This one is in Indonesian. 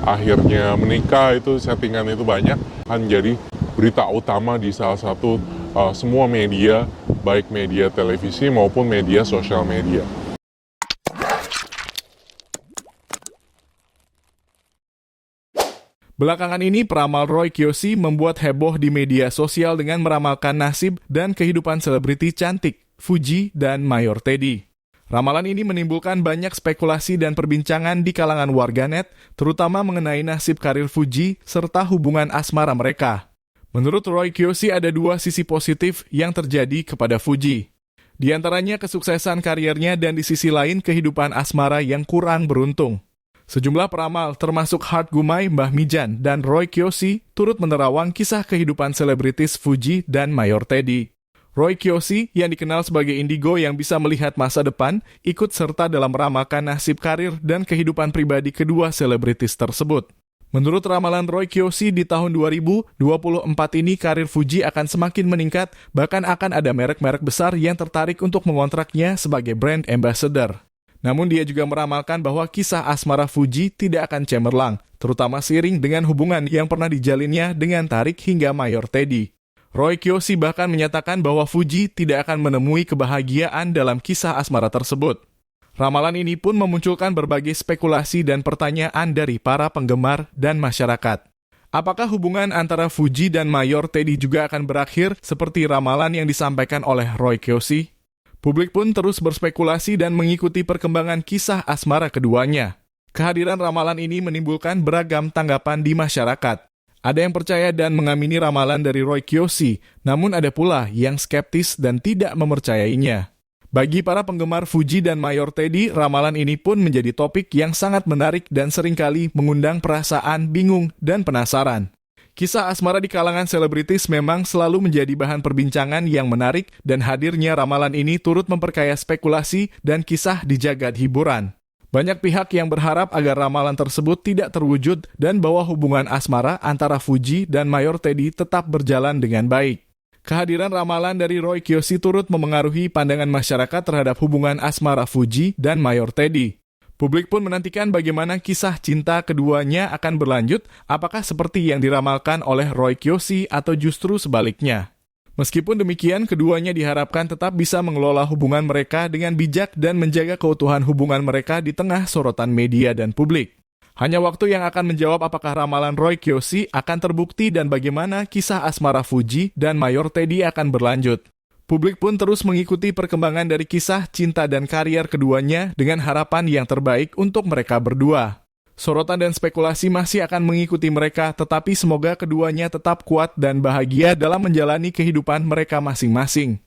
akhirnya menikah, itu settingan itu banyak, kan jadi berita utama di salah satu semua media, baik media televisi maupun media sosial media. Belakangan ini, peramal Roy Kiyoshi membuat heboh di media sosial dengan meramalkan nasib dan kehidupan selebriti cantik, Fuji dan Mayor Teddy. Ramalan ini menimbulkan banyak spekulasi dan perbincangan di kalangan warganet, terutama mengenai nasib karir Fuji serta hubungan asmara mereka. Menurut Roy Kiyoshi, ada dua sisi positif yang terjadi kepada Fuji. Di antaranya kesuksesan karirnya dan di sisi lain kehidupan asmara yang kurang beruntung. Sejumlah peramal termasuk Hart Gumai, Mbah Mijan, dan Roy Kiyoshi turut menerawang kisah kehidupan selebritis Fuji dan Mayor Teddy. Roy Kiyoshi yang dikenal sebagai indigo yang bisa melihat masa depan ikut serta dalam meramalkan nasib karir dan kehidupan pribadi kedua selebritis tersebut. Menurut ramalan Roy Kiyoshi, di tahun 2024 ini karir Fuji akan semakin meningkat, bahkan akan ada merek-merek besar yang tertarik untuk mengontraknya sebagai brand ambassador. Namun dia juga meramalkan bahwa kisah asmara Fuji tidak akan cemerlang, terutama seiring dengan hubungan yang pernah dijalinnya dengan Tarik hingga Mayor Teddy. Roy Kiyoshi bahkan menyatakan bahwa Fuji tidak akan menemui kebahagiaan dalam kisah asmara tersebut. Ramalan ini pun memunculkan berbagai spekulasi dan pertanyaan dari para penggemar dan masyarakat. Apakah hubungan antara Fuji dan Mayor Teddy juga akan berakhir seperti ramalan yang disampaikan oleh Roy Kiyoshi? Publik pun terus berspekulasi dan mengikuti perkembangan kisah asmara keduanya. Kehadiran ramalan ini menimbulkan beragam tanggapan di masyarakat. Ada yang percaya dan mengamini ramalan dari Roy Kiyoshi, namun ada pula yang skeptis dan tidak mempercayainya. Bagi para penggemar Fuji dan Mayor Teddy, ramalan ini pun menjadi topik yang sangat menarik dan seringkali mengundang perasaan bingung dan penasaran. Kisah asmara di kalangan selebritis memang selalu menjadi bahan perbincangan yang menarik dan hadirnya ramalan ini turut memperkaya spekulasi dan kisah di jagat hiburan. Banyak pihak yang berharap agar ramalan tersebut tidak terwujud dan bahwa hubungan asmara antara Fuji dan Mayor Teddy tetap berjalan dengan baik. Kehadiran ramalan dari Roy Kiyoshi turut memengaruhi pandangan masyarakat terhadap hubungan asmara Fuji dan Mayor Teddy. Publik pun menantikan bagaimana kisah cinta keduanya akan berlanjut, apakah seperti yang diramalkan oleh Roy Kiyoshi atau justru sebaliknya. Meskipun demikian, keduanya diharapkan tetap bisa mengelola hubungan mereka dengan bijak dan menjaga keutuhan hubungan mereka di tengah sorotan media dan publik. Hanya waktu yang akan menjawab apakah ramalan Roy Kiyoshi akan terbukti dan bagaimana kisah asmara Fuji dan Mayor Teddy akan berlanjut. Publik pun terus mengikuti perkembangan dari kisah cinta dan karier keduanya dengan harapan yang terbaik untuk mereka berdua. Sorotan dan spekulasi masih akan mengikuti mereka, tetapi semoga keduanya tetap kuat dan bahagia dalam menjalani kehidupan mereka masing-masing.